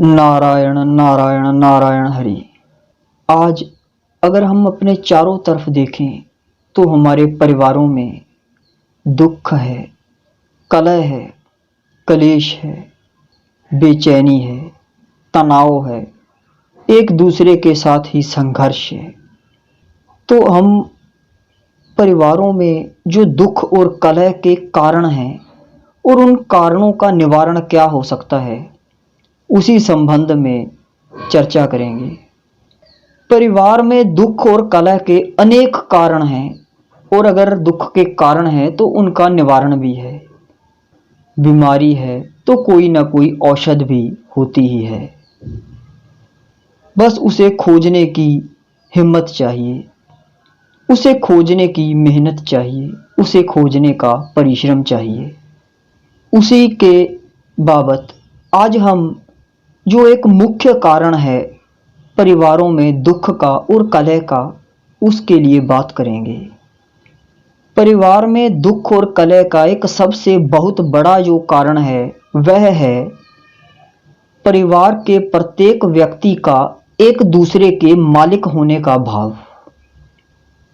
नारायण नारायण नारायण हरि। आज अगर हम अपने चारों तरफ देखें तो हमारे परिवारों में दुख है, कलह है, कलेश है, बेचैनी है, तनाव है, एक दूसरे के साथ ही संघर्ष है। तो हम परिवारों में जो दुख और कलह के कारण हैं और उन कारणों का निवारण क्या हो सकता है, उसी संबंध में चर्चा करेंगे। परिवार में दुख और कलह के अनेक कारण हैं और अगर दुख के कारण हैं तो उनका निवारण भी है। बीमारी है तो कोई ना कोई औषध भी होती ही है, बस उसे खोजने की हिम्मत चाहिए, उसे खोजने की मेहनत चाहिए, उसे खोजने का परिश्रम चाहिए। उसी के बाबत आज हम जो एक मुख्य कारण है परिवारों में दुख का और कलह का, उसके लिए बात करेंगे। परिवार में दुख और कलह का एक सबसे बहुत बड़ा जो कारण है वह है परिवार के प्रत्येक व्यक्ति का एक दूसरे के मालिक होने का भाव।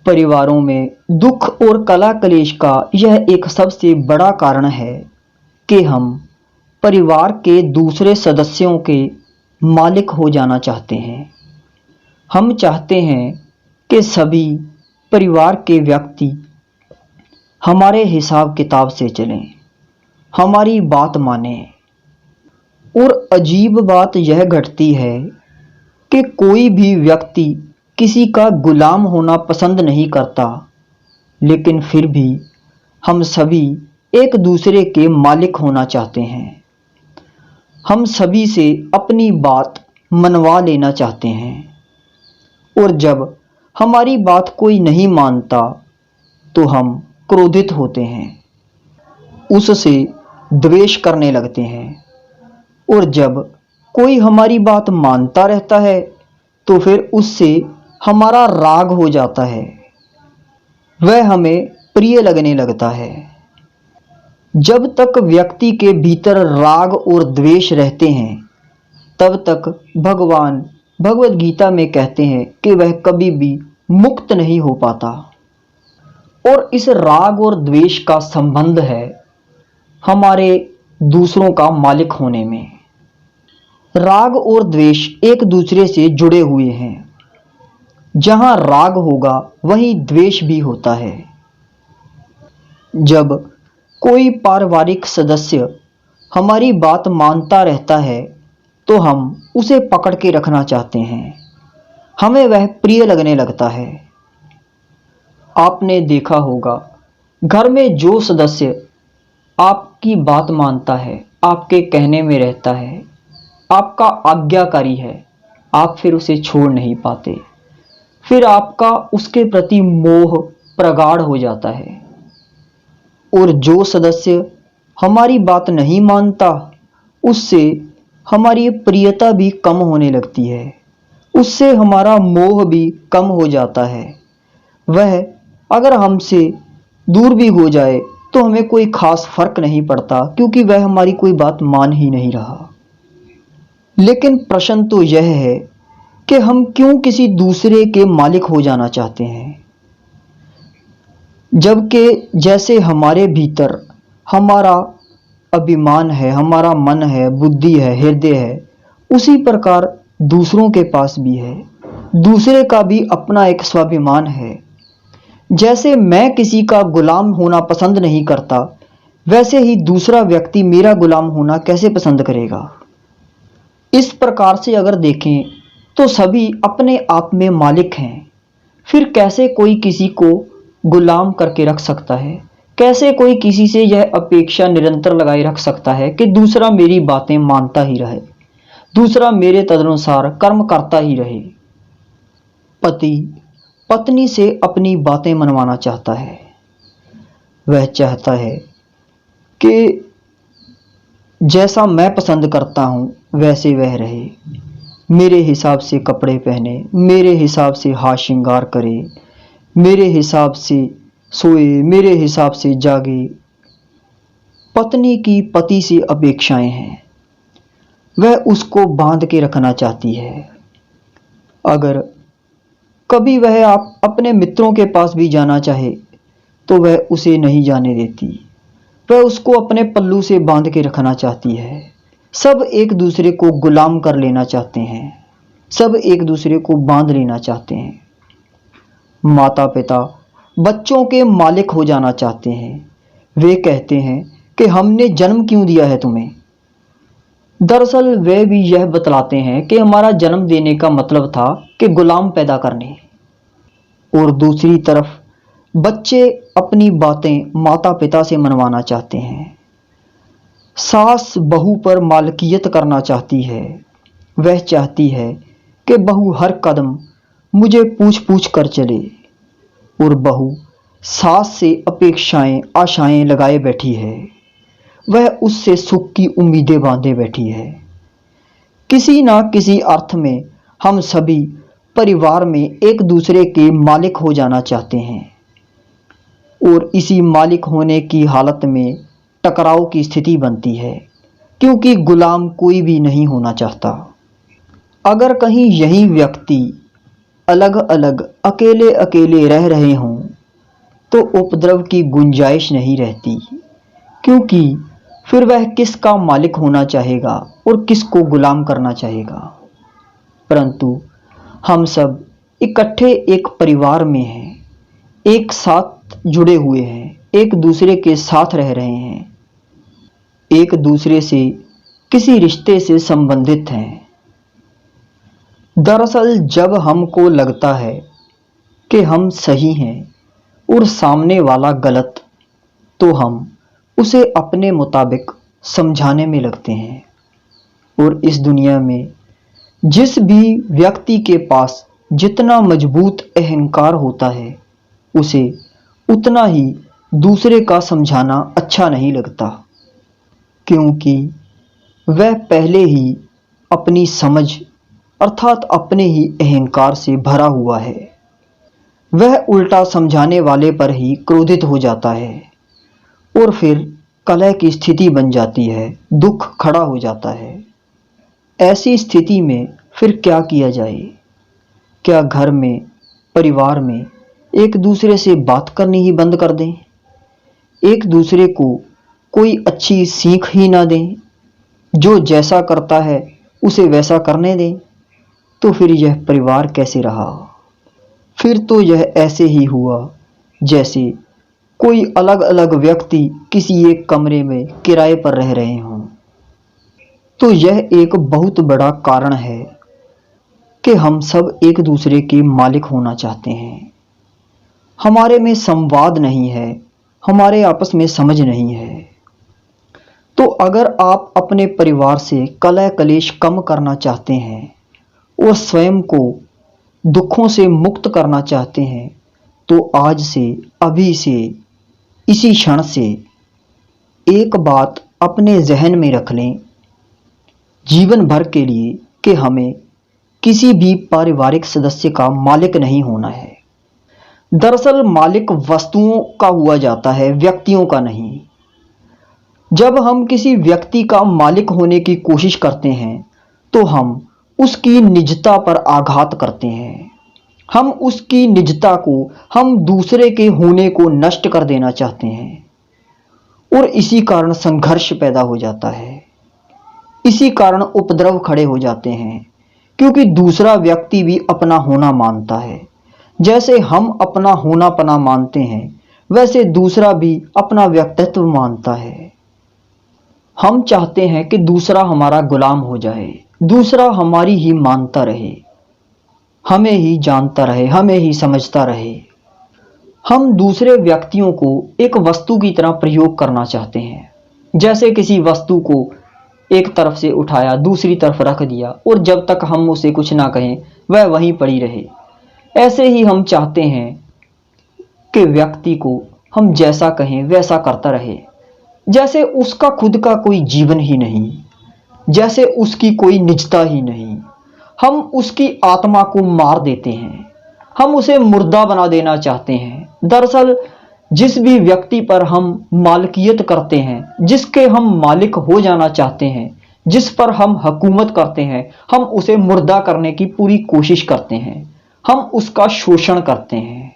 परिवारों में दुख और कलह क्लेश का यह एक सबसे बड़ा कारण है कि हम परिवार के दूसरे सदस्यों के मालिक हो जाना चाहते हैं। हम चाहते हैं कि सभी परिवार के व्यक्ति हमारे हिसाब किताब से चलें, हमारी बात मानें। और अजीब बात यह घटती है कि कोई भी व्यक्ति किसी का गुलाम होना पसंद नहीं करता, लेकिन फिर भी हम सभी एक दूसरे के मालिक होना चाहते हैं। हम सभी से अपनी बात मनवा लेना चाहते हैं और जब हमारी बात कोई नहीं मानता तो हम क्रोधित होते हैं, उससे द्वेष करने लगते हैं। और जब कोई हमारी बात मानता रहता है तो फिर उससे हमारा राग हो जाता है, वह हमें प्रिय लगने लगता है। जब तक व्यक्ति के भीतर राग और द्वेष रहते हैं तब तक भगवान भगवत गीता में कहते हैं कि वह कभी भी मुक्त नहीं हो पाता। और इस राग और द्वेष का संबंध है हमारे दूसरों का मालिक होने में। राग और द्वेष एक दूसरे से जुड़े हुए हैं। जहां राग होगा वहीं द्वेष भी होता है। जब कोई पारिवारिक सदस्य हमारी बात मानता रहता है तो हम उसे पकड़ के रखना चाहते हैं, हमें वह प्रिय लगने लगता है। आपने देखा होगा, घर में जो सदस्य आपकी बात मानता है, आपके कहने में रहता है, आपका आज्ञाकारी है, आप फिर उसे छोड़ नहीं पाते। फिर आपका उसके प्रति मोह प्रगाढ़ हो जाता है। और जो सदस्य हमारी बात नहीं मानता, उससे हमारी प्रियता भी कम होने लगती है, उससे हमारा मोह भी कम हो जाता है। वह अगर हमसे दूर भी हो जाए तो हमें कोई खास फर्क नहीं पड़ता, क्योंकि वह हमारी कोई बात मान ही नहीं रहा। लेकिन प्रश्न तो यह है कि हम क्यों किसी दूसरे के मालिक हो जाना चाहते हैं, जबकि जैसे हमारे भीतर हमारा अभिमान है, हमारा मन है, बुद्धि है, हृदय है, उसी प्रकार दूसरों के पास भी है। दूसरे का भी अपना एक स्वाभिमान है। जैसे मैं किसी का गुलाम होना पसंद नहीं करता, वैसे ही दूसरा व्यक्ति मेरा गुलाम होना कैसे पसंद करेगा। इस प्रकार से अगर देखें तो सभी अपने आप में मालिक हैं। फिर कैसे कोई किसी को गुलाम करके रख सकता है? कैसे कोई किसी से यह अपेक्षा निरंतर लगाए रख सकता है कि दूसरा मेरी बातें मानता ही रहे, दूसरा मेरे तदनुसार कर्म करता ही रहे। पति पत्नी से अपनी बातें मनवाना चाहता है। वह चाहता है कि जैसा मैं पसंद करता हूँ वैसे वह रहे, मेरे हिसाब से कपड़े पहने, मेरे हिसाब से हाथ श्रृंगार करे, मेरे हिसाब से सोए, मेरे हिसाब से जागे। पत्नी की पति से अपेक्षाएं हैं। वह उसको बांध के रखना चाहती है। अगर कभी वह आप अपने मित्रों के पास भी जाना चाहे तो वह उसे नहीं जाने देती। वह उसको अपने पल्लू से बांध के रखना चाहती है। सब एक दूसरे को गुलाम कर लेना चाहते हैं, सब एक दूसरे को बांध लेना चाहते हैं। माता पिता बच्चों के मालिक हो जाना चाहते हैं। वे कहते हैं कि हमने जन्म क्यों दिया है तुम्हें। दरअसल वे भी यह बतलाते हैं कि हमारा जन्म देने का मतलब था कि गुलाम पैदा करने। और दूसरी तरफ बच्चे अपनी बातें माता पिता से मनवाना चाहते हैं। सास बहू पर मालकियत करना चाहती है। वह चाहती है कि बहू हर कदम मुझे पूछ पूछ कर चले, और बहू सास से अपेक्षाएं आशाएं लगाए बैठी है। वह उससे सुख की उम्मीदें बांधे बैठी है। किसी ना किसी अर्थ में हम सभी परिवार में एक दूसरे के मालिक हो जाना चाहते हैं, और इसी मालिक होने की हालत में टकराव की स्थिति बनती है, क्योंकि गुलाम कोई भी नहीं होना चाहता। अगर कहीं यही व्यक्ति अलग अलग अकेले अकेले रह रहे हों तो उपद्रव की गुंजाइश नहीं रहती, क्योंकि फिर वह किसका मालिक होना चाहेगा और किसको गुलाम करना चाहेगा। परंतु हम सब इकट्ठे एक परिवार में हैं, एक साथ जुड़े हुए हैं, एक दूसरे के साथ रह रहे हैं, एक दूसरे से किसी रिश्ते से संबंधित हैं। दरअसल जब हमको लगता है कि हम सही हैं और सामने वाला गलत, तो हम उसे अपने मुताबिक समझाने में लगते हैं। और इस दुनिया में जिस भी व्यक्ति के पास जितना मजबूत अहंकार होता है, उसे उतना ही दूसरे का समझाना अच्छा नहीं लगता, क्योंकि वह पहले ही अपनी समझ अर्थात अपने ही अहंकार से भरा हुआ है। वह उल्टा समझाने वाले पर ही क्रोधित हो जाता है, और फिर कलह की स्थिति बन जाती है, दुख खड़ा हो जाता है। ऐसी स्थिति में फिर क्या किया जाए? क्या घर में, परिवार में एक दूसरे से बात करनी ही बंद कर दें? एक दूसरे को कोई अच्छी सीख ही ना दें? जो जैसा करता है उसे वैसा करने दें? तो फिर यह परिवार कैसे रहा? फिर तो यह ऐसे ही हुआ जैसे कोई अलग अलग व्यक्ति किसी एक कमरे में किराए पर रह रहे हों। तो यह एक बहुत बड़ा कारण है कि हम सब एक दूसरे के मालिक होना चाहते हैं। हमारे में संवाद नहीं है, हमारे आपस में समझ नहीं है। तो अगर आप अपने परिवार से कलह कलेश कम करना चाहते हैं और स्वयं को दुखों से मुक्त करना चाहते हैं, तो आज से, अभी से, इसी क्षण से एक बात अपने जहन में रख लें जीवन भर के लिए, कि हमें किसी भी पारिवारिक सदस्य का मालिक नहीं होना है। दरअसल मालिक वस्तुओं का हुआ जाता है, व्यक्तियों का नहीं। जब हम किसी व्यक्ति का मालिक होने की कोशिश करते हैं तो हम उसकी निजता पर आघात करते हैं। हम उसकी निजता को, हम दूसरे के होने को नष्ट कर देना चाहते हैं, और इसी कारण संघर्ष पैदा हो जाता है। इसी कारण उपद्रव खड़े हो जाते हैं, क्योंकि दूसरा व्यक्ति भी अपना होना मानता है। जैसे हम अपना होनापना मानते हैं, वैसे दूसरा भी अपना व्यक्तित्व मानता है। हम चाहते हैं कि दूसरा हमारा गुलाम हो जाए, दूसरा हमारी ही मानता रहे, हमें ही जानता रहे, हमें ही समझता रहे। हम दूसरे व्यक्तियों को एक वस्तु की तरह प्रयोग करना चाहते हैं। जैसे किसी वस्तु को एक तरफ से उठाया, दूसरी तरफ रख दिया, और जब तक हम उसे कुछ ना कहें वह वहीं पड़ी रहे। ऐसे ही हम चाहते हैं कि व्यक्ति को हम जैसा कहें वैसा करता रहे, जैसे उसका खुद का कोई जीवन ही नहीं, जैसे उसकी कोई निजता ही नहीं। हम उसकी आत्मा को मार देते हैं, हम उसे मुर्दा बना देना चाहते हैं। दरअसल जिस भी व्यक्ति पर हम मालकियत करते हैं, जिसके हम मालिक हो जाना चाहते हैं, जिस पर हम हुकूमत करते हैं, हम उसे मुर्दा करने की पूरी कोशिश करते हैं, हम उसका शोषण करते हैं।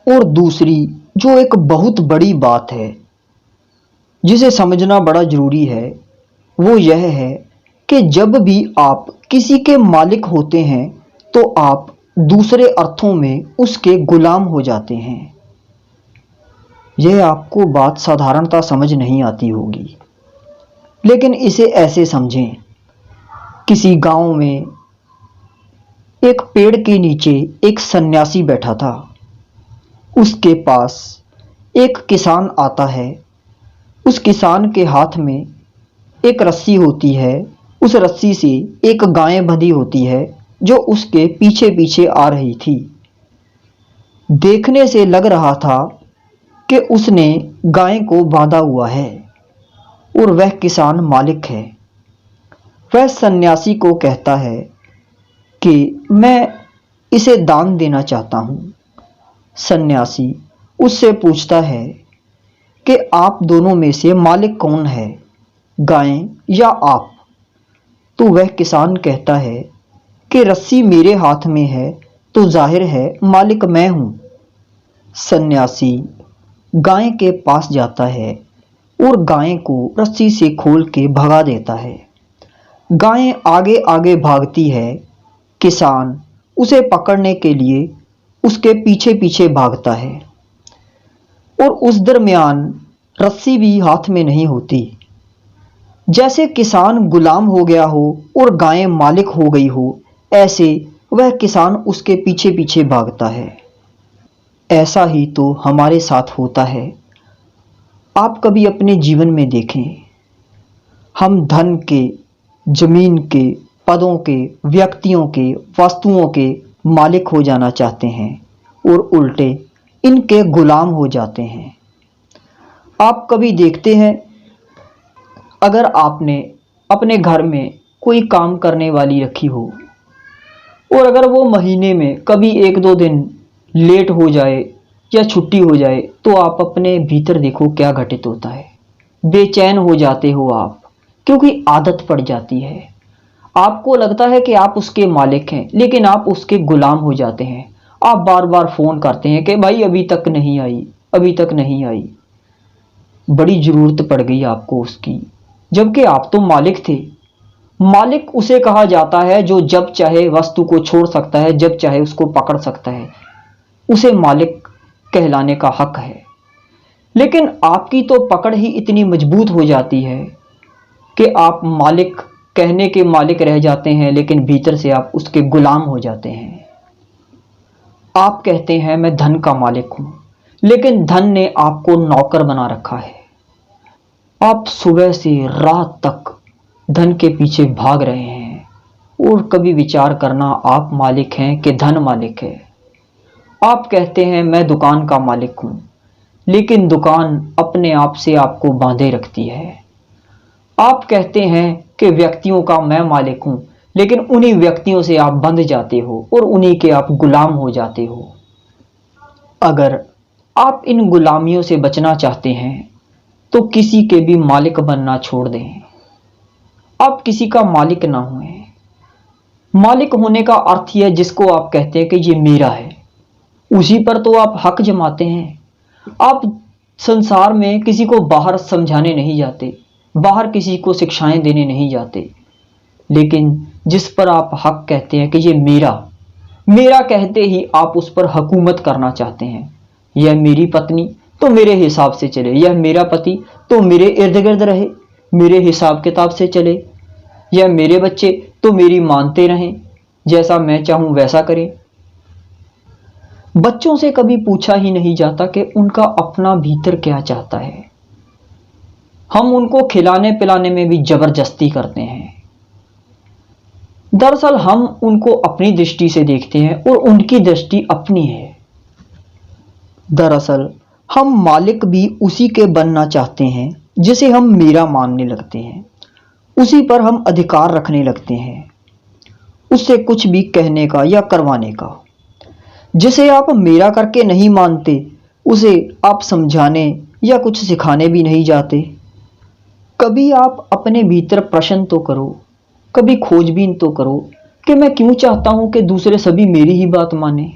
और दूसरी जो एक बहुत बड़ी बात है जिसे समझना बड़ा ज़रूरी है, वो यह है कि जब भी आप किसी के मालिक होते हैं तो आप दूसरे अर्थों में उसके गुलाम हो जाते हैं। यह आपको बात साधारणतः समझ नहीं आती होगी, लेकिन इसे ऐसे समझें। किसी गांव में एक पेड़ के नीचे एक सन्यासी बैठा था। उसके पास एक किसान आता है। उस किसान के हाथ में एक रस्सी होती है। उस रस्सी से एक गाय बंधी होती है जो उसके पीछे पीछे आ रही थी। देखने से लग रहा था कि उसने गाय को बांधा हुआ है और वह किसान मालिक है। वह सन्यासी को कहता है कि मैं इसे दान देना चाहता हूँ। सन्यासी उससे पूछता है कि आप दोनों में से मालिक कौन है, गाय या आप? तो वह किसान कहता है कि रस्सी मेरे हाथ में है तो जाहिर है मालिक मैं हूँ। सन्यासी गाय के पास जाता है और गाय को रस्सी से खोल के भगा देता है। गाय आगे आगे भागती है। किसान उसे पकड़ने के लिए उसके पीछे पीछे भागता है और उस दरमियान रस्सी भी हाथ में नहीं होती। जैसे किसान गुलाम हो गया हो और गाय मालिक हो गई हो, ऐसे वह किसान उसके पीछे पीछे भागता है। ऐसा ही तो हमारे साथ होता है। आप कभी अपने जीवन में देखें, हम धन के, जमीन के, पदों के, व्यक्तियों के, वस्तुओं के मालिक हो जाना चाहते हैं और उल्टे इनके गुलाम हो जाते हैं। आप कभी देखते हैं, अगर आपने अपने घर में कोई काम करने वाली रखी हो और अगर वो महीने में कभी एक दो दिन लेट हो जाए या छुट्टी हो जाए तो आप अपने भीतर देखो क्या घटित होता है। बेचैन हो जाते हो आप, क्योंकि आदत पड़ जाती है। आपको लगता है कि आप उसके मालिक हैं, लेकिन आप उसके गुलाम हो जाते हैं। आप बार बार फ़ोन करते हैं कि भाई अभी तक नहीं आई, अभी तक नहीं आई। बड़ी ज़रूरत पड़ गई आपको उसकी, जबकि आप तो मालिक थे। मालिक उसे कहा जाता है जो जब चाहे वस्तु को छोड़ सकता है, जब चाहे उसको पकड़ सकता है। उसे मालिक कहलाने का हक है। लेकिन आपकी तो पकड़ ही इतनी मजबूत हो जाती है कि आप मालिक कहने के मालिक रह जाते हैं, लेकिन भीतर से आप उसके गुलाम हो जाते हैं। आप कहते हैं मैं धन का मालिक हूं, लेकिन धन ने आपको नौकर बना रखा है। आप सुबह से रात तक धन के पीछे भाग रहे हैं और कभी विचार करना आप मालिक हैं कि धन मालिक है। आप कहते हैं मैं दुकान का मालिक हूं, लेकिन दुकान अपने आप से आपको बांधे रखती है। आप कहते हैं कि व्यक्तियों का मैं मालिक हूं, लेकिन उन्हीं व्यक्तियों से आप बंध जाते हो और उन्हीं के आप गुलाम हो जाते हो। अगर आप इन गुलामियों से बचना चाहते हैं तो किसी के भी मालिक बनना छोड़ दें। आप किसी का मालिक ना हुए। मालिक होने का अर्थ यह जिसको आप कहते हैं कि ये मेरा है, उसी पर तो आप हक जमाते हैं। आप संसार में किसी को बाहर समझाने नहीं जाते, बाहर किसी को शिक्षाएं देने नहीं जाते, लेकिन जिस पर आप हक कहते हैं कि ये मेरा, मेरा कहते ही आप उस पर हुकूमत करना चाहते हैं। यह मेरी पत्नी तो मेरे हिसाब से चले, यह मेरा पति तो मेरे इर्द गिर्द रहे, मेरे हिसाब किताब से चले, यह मेरे बच्चे तो मेरी मानते रहें, जैसा मैं चाहूं वैसा करें। बच्चों से कभी पूछा ही नहीं जाता कि उनका अपना भीतर क्या चाहता है। हम उनको खिलाने पिलाने में भी जबरदस्ती करते हैं। दरअसल हम उनको अपनी दृष्टि से देखते हैं और उनकी दृष्टि अपनी है। दरअसल हम मालिक भी उसी के बनना चाहते हैं जिसे हम मेरा मानने लगते हैं, उसी पर हम अधिकार रखने लगते हैं, उससे कुछ भी कहने का या करवाने का। जिसे आप मेरा करके नहीं मानते, उसे आप समझाने या कुछ सिखाने भी नहीं जाते। कभी आप अपने भीतर प्रश्न तो करो, कभी खोजबीन तो करो कि मैं क्यों चाहता हूं कि दूसरे सभी मेरी ही बात माने।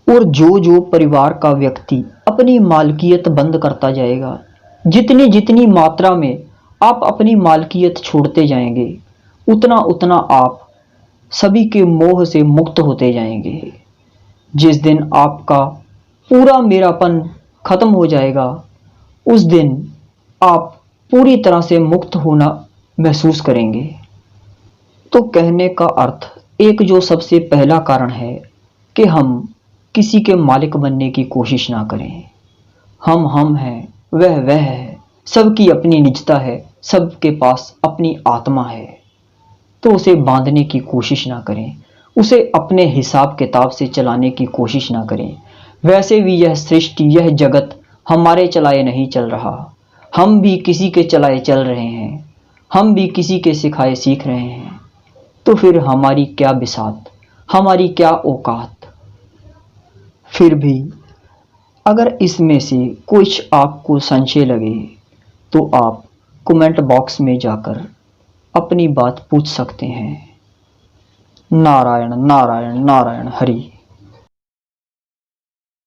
और जो जो परिवार का व्यक्ति अपनी मालकियत बंद करता जाएगा, जितनी जितनी मात्रा में आप अपनी मालकियत छोड़ते जाएंगे, उतना उतना आप सभी के मोह से मुक्त होते जाएंगे। जिस दिन आपका पूरा मेरापन खत्म हो जाएगा, उस दिन आप पूरी तरह से मुक्त होना महसूस करेंगे। तो कहने का अर्थ एक जो सबसे पहला कारण है कि हम किसी के मालिक बनने की कोशिश ना करें। हम हैं, वह है, सबकी अपनी निजता है, सबके पास अपनी आत्मा है। तो उसे बांधने की कोशिश ना करें, उसे अपने हिसाब किताब से चलाने की कोशिश ना करें। वैसे भी यह सृष्टि, यह जगत हमारे चलाए नहीं चल रहा, हम भी किसी के चलाए चल रहे हैं, हम भी किसी के सिखाए सीख रहे हैं। तो फिर हमारी क्या बिसात, हमारी क्या औकात। फिर भी अगर इसमें से कुछ आपको संशय लगे तो आप कमेंट बॉक्स में जाकर अपनी बात पूछ सकते हैं। नारायण नारायण नारायण हरि।